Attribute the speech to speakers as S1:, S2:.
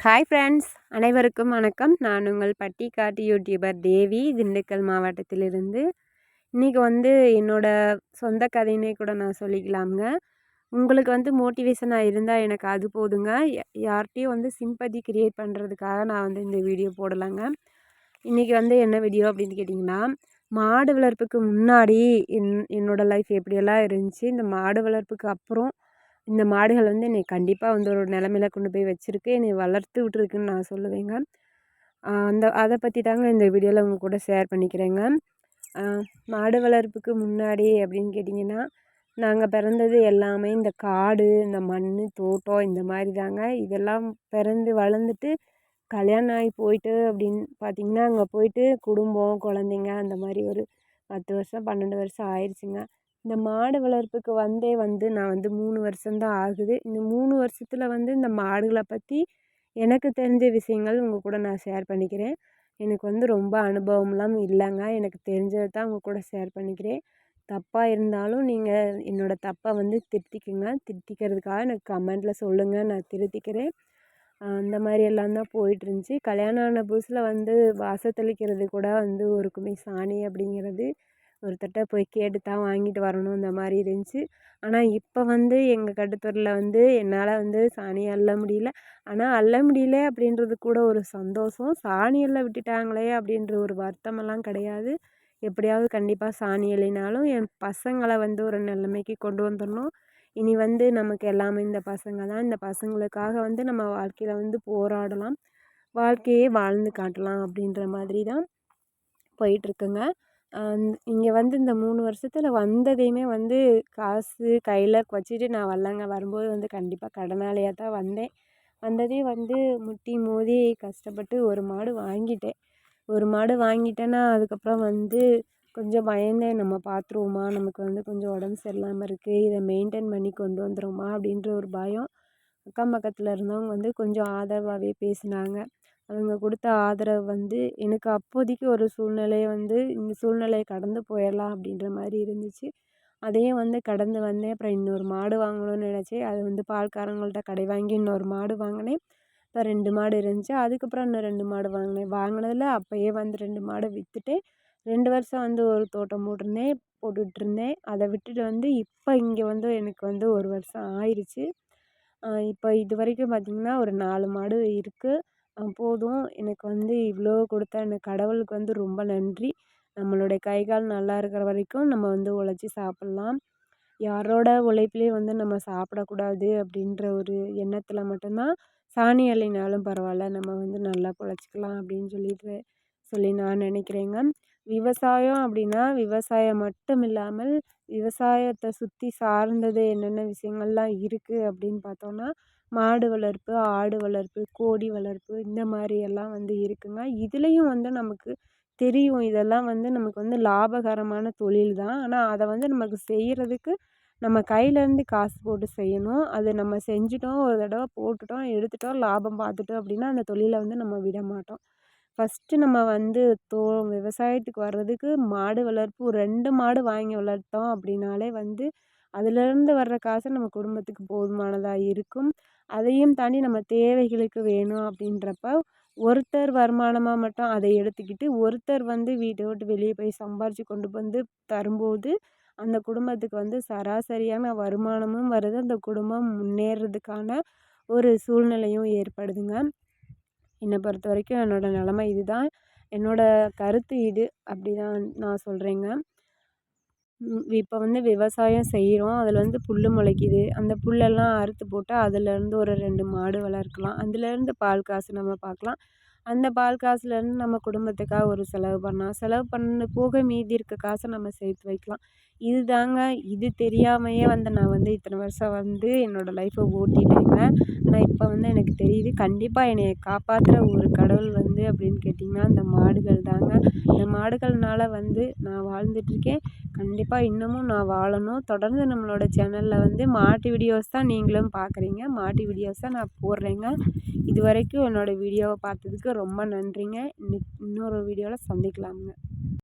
S1: Hi friends, அனைவருக்கும் வணக்கம். நான் உங்கள் பட்டிக்காட்டு யூடியூபர் தேவி, திண்டுக்கல் மாவட்டத்திலிருந்து. இன்றைக்கி என்னோட சொந்த கதையினே கூட நான் சொல்லிக்கலாமுங்க. உங்களுக்கு மோட்டிவேஷனாக இருந்தால் எனக்கு அது போதுங்க. யார்கிட்டையும் சிம்பதி கிரியேட் பண்ணுறதுக்காக நான் இந்த வீடியோ போடலைங்க. இன்றைக்கி என்ன வீடியோ அப்படின்னு கேட்டிங்கன்னா, மாடு வளர்ப்புக்கு முன்னாடி என்னோடய லைஃப் எப்படியெல்லாம் இருந்துச்சு, இந்த மாடு வளர்ப்புக்கு அப்புறம் இந்த மாடுகள் என்னை கண்டிப்பாக ஒரு நிலமையில கொண்டு போய் வச்சுருக்கு, என்னை வளர்த்து விட்டுருக்குன்னு நான் சொல்லுவேங்க. அதை பற்றி தாங்க இந்த வீடியோவில் உங்கள் கூட ஷேர் பண்ணிக்கிறேங்க. மாடு வளர்ப்புக்கு முன்னாடி அப்படின்னு கேட்டிங்கன்னா, நாங்கள் பிறந்தது எல்லாமே இந்த காடு, இந்த மண், தோட்டம் இந்த மாதிரி தாங்க. இதெல்லாம் பிறந்து வளர்ந்துட்டு கல்யாணம் ஆகி போயிட்டு அப்படின்னு பார்த்திங்கன்னா, அங்கே போயிட்டு குடும்பம், குழந்தைங்க அந்த மாதிரி ஒரு 10 வருஷம் 12 வருஷம் ஆயிடுச்சுங்க. இந்த மாடு வளர்ப்புக்கு நான் 3 வருஷம்தான் ஆகுது. இந்த 3 வருஷத்தில் இந்த மாடுகளை பற்றி எனக்கு தெரிஞ்ச விஷயங்கள் உங்கள் கூட நான் ஷேர் பண்ணிக்கிறேன். எனக்கு ரொம்ப அனுபவம்லாம் இல்லைங்க. எனக்கு தெரிஞ்சதை தான் உங்கள் கூட ஷேர் பண்ணிக்கிறேன். தப்பாக இருந்தாலும் நீங்கள் என்னோடய தப்பை திருத்திக்குங்க. திருத்திக்கிறதுக்காக எனக்கு கமெண்ட்டில் சொல்லுங்கள், நான் திருத்திக்கிறேன். அந்த மாதிரி எல்லாம் தான் போயிட்டுருந்துச்சி. கல்யாணம் ஆன புதுசில் வாசல் தெளிக்கிறது கூட ஒரு கும்மி சாணி அப்படிங்கிறது ஒருத்தர்கிட்ட போய் கேட்டு தான் வாங்கிட்டு வரணும், இந்த மாதிரி இருந்துச்சு. ஆனால் இப்போ எங்கள் கட்டுத்தொட்டில் என்னால் சாணி அள்ள முடியல. ஆனால் அள்ள முடியல அப்படின்றது கூட ஒரு சந்தோஷம். சாணி அள்ள விட்டுட்டாங்களே அப்படின்ற ஒரு வருத்தமெல்லாம் கிடையாது. எப்படியாவது கண்டிப்பாக சாணி அள்ளினாலும் என் பசங்களை ஒரு நிலைமைக்கு கொண்டு வந்துடணும். இனி நமக்கு எல்லாமே இந்த பசங்க தான். இந்த பசங்களுக்காக நம்ம வாழ்க்கையில் போராடலாம், வாழ்க்கையே வாழ்ந்து காட்டலாம் அப்படின்ற மாதிரி தான் போயிட்டுருக்குங்க. இங்கே இந்த 3 வருஷத்தில் வந்ததையுமே காசு கையில் வச்சுட்டு நான் வரலங்க. வரும்போது கண்டிப்பாக கடனாளியாக தான் வந்தேன். வந்ததே முட்டி மோதி கஷ்டப்பட்டு ஒரு மாடு வாங்கிட்டேன். ஒரு மாடு வாங்கிட்டேன்னா அதுக்கப்புறம் கொஞ்சம் பயந்தேன். நம்ம பார்த்துருவோமா, நமக்கு கொஞ்சம் உடம்பு சரியில்லாமல் இருக்குது, இதை மெயின்டைன் பண்ணி கொண்டு வந்துடுவோமா அப்படின்ற ஒரு பயம். அக்கம் பக்கத்தில் இருந்தவங்க கொஞ்சம் ஆதரவாகவே பேசினாங்க. அவங்க கொடுத்த ஆதரவு எனக்கு அப்போதைக்கு ஒரு சூழ்நிலை இந்த சூழ்நிலையை கடந்து போயிடலாம் அப்படின்ற மாதிரி இருந்துச்சு. அதையும் கடந்து வந்தேன். அப்புறம் இன்னொரு மாடு வாங்கணும்னு நினச்சேன். அது பால்காரங்கள்ட்ட கடை வாங்கி இன்னொரு மாடு வாங்கினேன். இப்போ 2 மாடு இருந்துச்சு. அதுக்கப்புறம் இன்னும் 2 மாடு வாங்கினேன். வாங்கினதில் அப்போயே 2 மாடை விற்றுட்டேன். 2 வருஷம் ஒரு தோட்டம் போட்டுட்ருந்தேன். அதை விட்டுட்டு இப்போ இங்கே எனக்கு 1 வருஷம் ஆயிடுச்சு. இப்போ இது வரைக்கும் பார்த்திங்கன்னா ஒரு 4 மாடு இருக்குது. போதும். எனக்கு இவ்வளோ கொடுத்த எனக்கு கடவுளுக்கு ரொம்ப நன்றி. நம்மளுடைய கை கால் நல்லா இருக்கிற வரைக்கும் நம்ம உழைச்சி சாப்பிட்லாம். யாரோட உழைப்புலேயும் நம்ம சாப்பிடக்கூடாது அப்படின்ற ஒரு எண்ணத்தில் மட்டும்தான் சாணி அள்ளினாலும் பரவாயில்ல, நம்ம நல்லா பொழைச்சிக்கலாம் அப்படின்னு சொல்லி நான் நினைக்கிறேங்க. விவசாயம் அப்படின்னா விவசாயம் மட்டும் இல்லாமல் விவசாயத்தை சுற்றி சார்ந்தது என்னென்ன விஷயங்கள்லாம் இருக்குது அப்படின்னு பார்த்தோன்னா, மாடு வளர்ப்பு, ஆடு வளர்ப்பு, கோழி வளர்ப்பு இந்த மாதிரி எல்லாம் இருக்குங்க. இதுலேயும் நமக்கு தெரியும், இதெல்லாம் நமக்கு லாபகரமான தொழில் தான். ஆனால் அதை நமக்கு செய்கிறதுக்கு நம்ம கையிலேருந்து காசு போட்டு செய்யணும். அது நம்ம செஞ்சுட்டோம், ஒரு தடவை போட்டுட்டோம், எடுத்துட்டோம், லாபம் பார்த்துட்டோம் அப்படின்னா அந்த தொழிலை நம்ம விட மாட்டோம். ஃபஸ்ட்டு நம்ம விவசாயத்துக்கு வர்றதுக்கு மாடு வளர்ப்பு ஒரு 2 மாடு வாங்கி வளர்த்தோம் அப்படின்னாலே அதுலேருந்து வர்ற காசு நம்ம குடும்பத்துக்கு போதுமானதாக இருக்கும். அதையும் தாண்டி நம்ம தேவைகளுக்கு வேணும் அப்படின்றப்ப ஒருத்தர் வருமானமாக மட்டும் அதை எடுத்துக்கிட்டு ஒருத்தர் வீட்டை விட்டு வெளியே போய் சம்பாரித்து கொண்டு தரும்போது அந்த குடும்பத்துக்கு சராசரியான வருமானமும் வருது, அந்த குடும்பம் முன்னேறதுக்கான ஒரு சூழ்நிலையும் ஏற்படுதுங்க. என்னை பொறுத்த வரைக்கும் என்னோடய நிலமை இதுதான். என்னோடய கருத்து இது அப்படி தான் நான் சொல்கிறேங்க. இப்போ விவசாயம் செய்கிறோம். அதில் புல் முளைக்குது. அந்த புல்லெல்லாம் அறுத்து போட்டால் அதுலேருந்து ஒரு 2 மாடு வளர்க்கலாம். அதுலேருந்து பால் காசு நம்ம பார்க்கலாம். அந்த பால் காசுலேருந்து நம்ம குடும்பத்துக்காக ஒரு செலவு பண்ணலாம். செலவு பண்ண போக மீதி இருக்க காசை நம்ம சேர்த்து வைக்கலாம். இதுதாங்க. இது தெரியாமையே நான் இத்தனை வருஷம் என்னோடய லைஃப்பை ஓட்டிட்டேங்க. ஆனால் இப்போ எனக்கு தெரியுது, கண்டிப்பாக என்னைய காப்பாற்றுற ஒரு கடவுள் அப்படின்னு கேட்டிங்கன்னா இந்த மாடுகள் தாங்க. இந்த மாடுகள்னால நான் வாழ்ந்துட்டுருக்கேன். கண்டிப்பாக இன்னமும் நான் வாழணும். தொடர்ந்து நம்மளோட சேனலில் மாட்டு வீடியோஸ் தான் நீங்களும் பார்க்குறீங்க. மாட்டு வீடியோஸ் தான் நான் போடுறேங்க. இது வரைக்கும் என்னோடய வீடியோவை பார்த்ததுக்கு ரொம்ப நன்றிங்க. இன்னொரு வீடியோவில் சந்திக்கலாமுங்க.